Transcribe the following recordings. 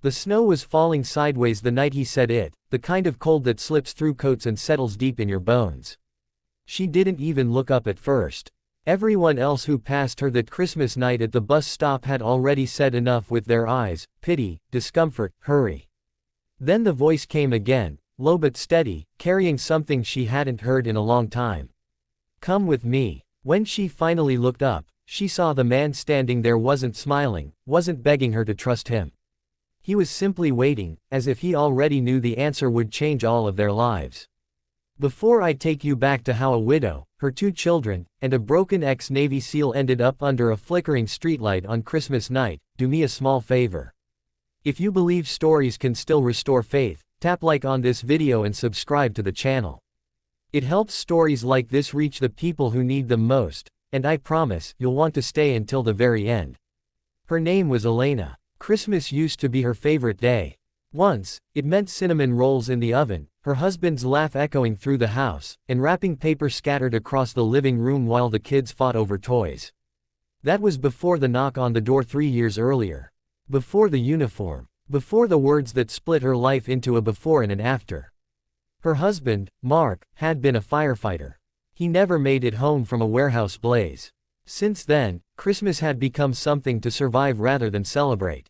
The snow was falling sideways the night he said it, the kind of cold that slips through coats and settles deep in your bones. She didn't even look up at first. Everyone else who passed her that Christmas night at the bus stop had already said enough with their eyes: pity, discomfort, hurry. Then the voice came again, low but steady, carrying something she hadn't heard in a long time. Come with me. When she finally looked up, she saw the man standing there wasn't smiling, wasn't begging her to trust him. He was simply waiting, as if he already knew the answer would change all of their lives. Before I take you back to how a widow, her 2 children, and a broken ex-Navy SEAL ended up under a flickering streetlight on Christmas night, do me a small favor. If you believe stories can still restore faith, tap like on this video and subscribe to the channel. It helps stories like this reach the people who need them most, and I promise, you'll want to stay until the very end. Her name was Elena. Christmas used to be her favorite day. Once, it meant cinnamon rolls in the oven, her husband's laugh echoing through the house, and wrapping paper scattered across the living room while the kids fought over toys. That was before the knock on the door 3 years earlier. Before the uniform. Before the words that split her life into a before and an after. Her husband, Mark, had been a firefighter. He never made it home from a warehouse blaze. Since then, Christmas had become something to survive rather than celebrate.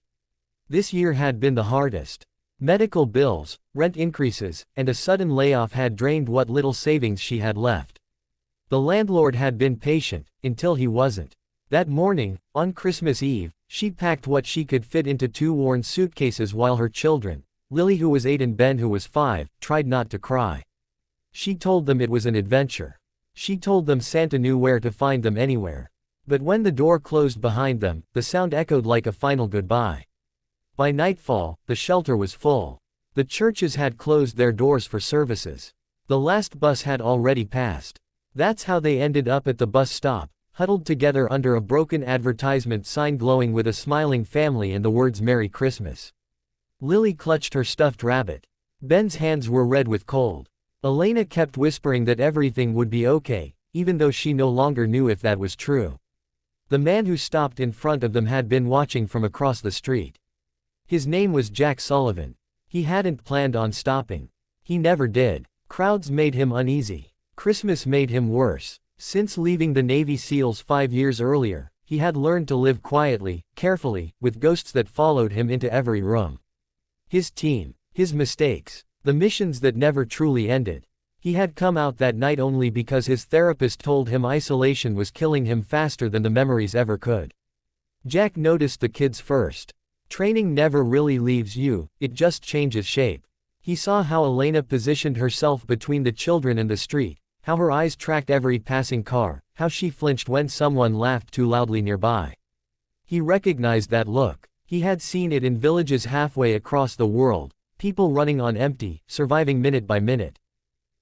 This year had been the hardest. Medical bills, rent increases, and a sudden layoff had drained what little savings she had left. The landlord had been patient, until he wasn't. That morning, on Christmas Eve, she packed what she could fit into 2 worn suitcases while her children, Lily who was 8 and Ben who was 5, tried not to cry. She told them it was an adventure. She told them Santa knew where to find them anywhere. But when the door closed behind them, the sound echoed like a final goodbye. By nightfall, the shelter was full. The churches had closed their doors for services. The last bus had already passed. That's how they ended up at the bus stop, huddled together under a broken advertisement sign glowing with a smiling family and the words "Merry Christmas." Lily clutched her stuffed rabbit. Ben's hands were red with cold. Elena kept whispering that everything would be okay, even though she no longer knew if that was true. The man who stopped in front of them had been watching from across the street. His name was Jack Sullivan. He hadn't planned on stopping. He never did. Crowds made him uneasy. Christmas made him worse. Since leaving the Navy SEALs 5 years earlier, he had learned to live quietly, carefully, with ghosts that followed him into every room. His team, his mistakes, the missions that never truly ended. He had come out that night only because his therapist told him isolation was killing him faster than the memories ever could. Jack noticed the kids first. Training never really leaves you, it just changes shape. He saw how Elena positioned herself between the children and the street, how her eyes tracked every passing car, how she flinched when someone laughed too loudly nearby. He recognized that look. He had seen it in villages halfway across the world, people running on empty, surviving minute by minute.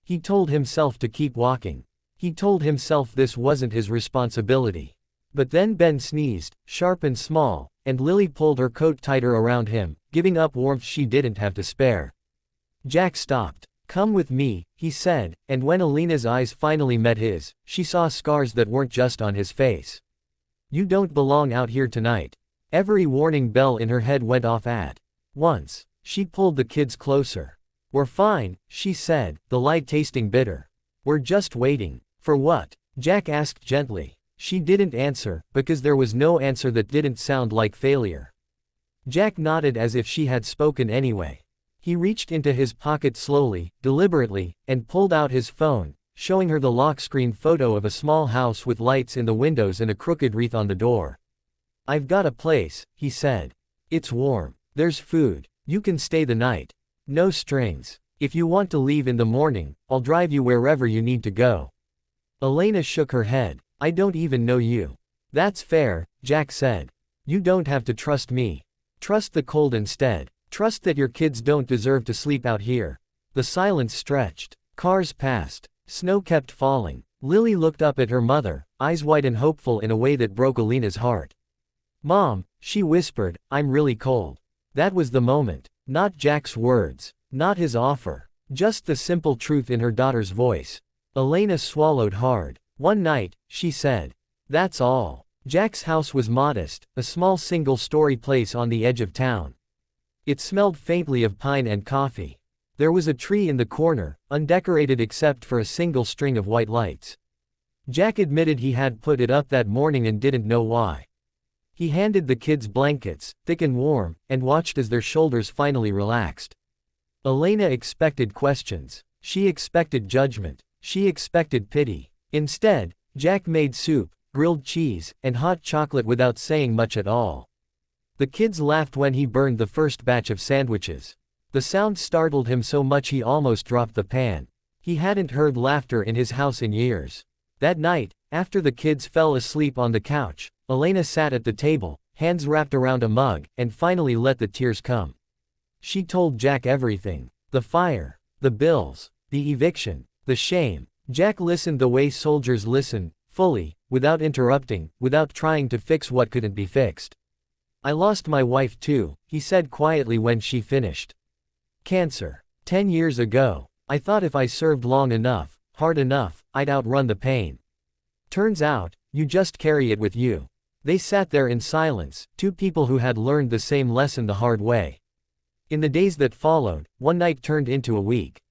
He told himself to keep walking. He told himself this wasn't his responsibility. But then Ben sneezed, sharp and small, and Lily pulled her coat tighter around him, giving up warmth she didn't have to spare. Jack stopped. "Come with me," he said, and when Elena's eyes finally met his, she saw scars that weren't just on his face. "You don't belong out here tonight." Every warning bell in her head went off at once. She pulled the kids closer. "We're fine," she said, the light tasting bitter. "We're just waiting." "For what?" Jack asked gently. She didn't answer, because there was no answer that didn't sound like failure. Jack nodded as if she had spoken anyway. He reached into his pocket slowly, deliberately, and pulled out his phone, showing her the lock screen photo of a small house with lights in the windows and a crooked wreath on the door. "I've got a place," he said. "It's warm. There's food. You can stay the night. No strings. If you want to leave in the morning, I'll drive you wherever you need to go." Elena shook her head. "I don't even know you." "That's fair," Jack said. "You don't have to trust me. Trust the cold instead. Trust that your kids don't deserve to sleep out here." The silence stretched. Cars passed. Snow kept falling. Lily looked up at her mother, eyes wide and hopeful in a way that broke Elena's heart. "Mom," she whispered, "I'm really cold." That was the moment. Not Jack's words. Not his offer. Just the simple truth in her daughter's voice. Elena swallowed hard. "One night," she said. "That's all." Jack's house was modest, a small single-story place on the edge of town. It smelled faintly of pine and coffee. There was a tree in the corner, undecorated except for a single string of white lights. Jack admitted he had put it up that morning and didn't know why. He handed the kids blankets, thick and warm, and watched as their shoulders finally relaxed. Elena expected questions. She expected judgment. She expected pity. Instead, Jack made soup, grilled cheese, and hot chocolate without saying much at all. The kids laughed when he burned the first batch of sandwiches. The sound startled him so much he almost dropped the pan. He hadn't heard laughter in his house in years. That night, after the kids fell asleep on the couch, Elena sat at the table, hands wrapped around a mug, and finally let the tears come. She told Jack everything. The fire, the bills, the eviction, the shame. Jack listened the way soldiers listen, fully, without interrupting, without trying to fix what couldn't be fixed. "I lost my wife too," he said quietly when she finished. "Cancer. 10 years ago. I thought if I served long enough, hard enough, I'd outrun the pain. Turns out, you just carry it with you." They sat there in silence, two people who had learned the same lesson the hard way. In the days that followed, one night turned into a week.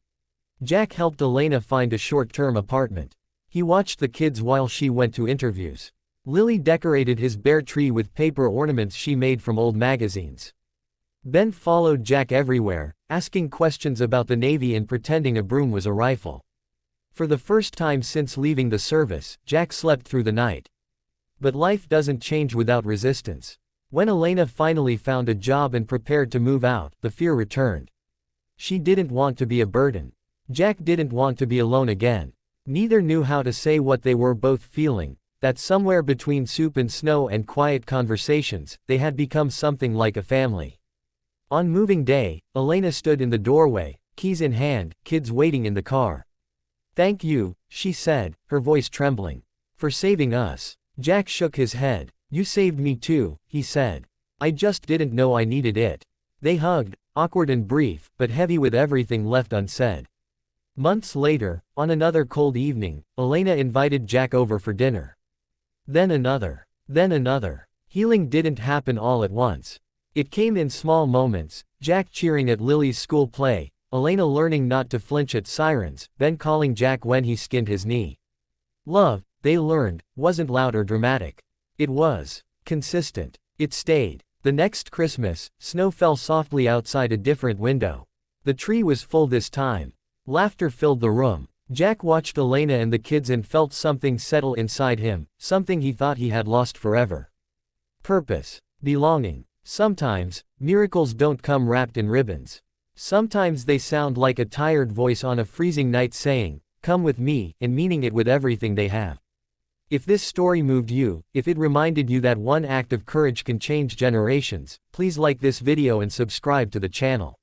Jack helped Elena find a short-term apartment. He watched the kids while she went to interviews. Lily decorated his bare tree with paper ornaments she made from old magazines. Ben followed Jack everywhere, asking questions about the Navy and pretending a broom was a rifle. For the first time since leaving the service, Jack slept through the night. But life doesn't change without resistance. When Elena finally found a job and prepared to move out, the fear returned. She didn't want to be a burden. Jack didn't want to be alone again. Neither knew how to say what they were both feeling, that somewhere between soup and snow and quiet conversations, they had become something like a family. On moving day, Elena stood in the doorway, keys in hand, kids waiting in the car. "Thank you," she said, her voice trembling. "For saving us." Jack shook his head. "You saved me too," he said. "I just didn't know I needed it." They hugged, awkward and brief, but heavy with everything left unsaid. Months later, on another cold evening, Elena invited Jack over for dinner. Then another. Then another. Healing didn't happen all at once. It came in small moments, Jack cheering at Lily's school play, Elena learning not to flinch at sirens, Ben calling Jack when he skinned his knee. Love, they learned, wasn't loud or dramatic. It was consistent. It stayed. The next Christmas, snow fell softly outside a different window. The tree was full this time. Laughter filled the room. Jack watched Elena and the kids and felt something settle inside him, something he thought he had lost forever. Purpose. Belonging. Sometimes, miracles don't come wrapped in ribbons. Sometimes they sound like a tired voice on a freezing night saying, "Come with me," and meaning it with everything they have. If this story moved you, if it reminded you that one act of courage can change generations, please like this video and subscribe to the channel.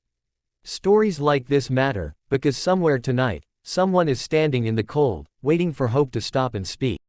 Stories like this matter, because somewhere tonight, someone is standing in the cold, waiting for hope to stop and speak.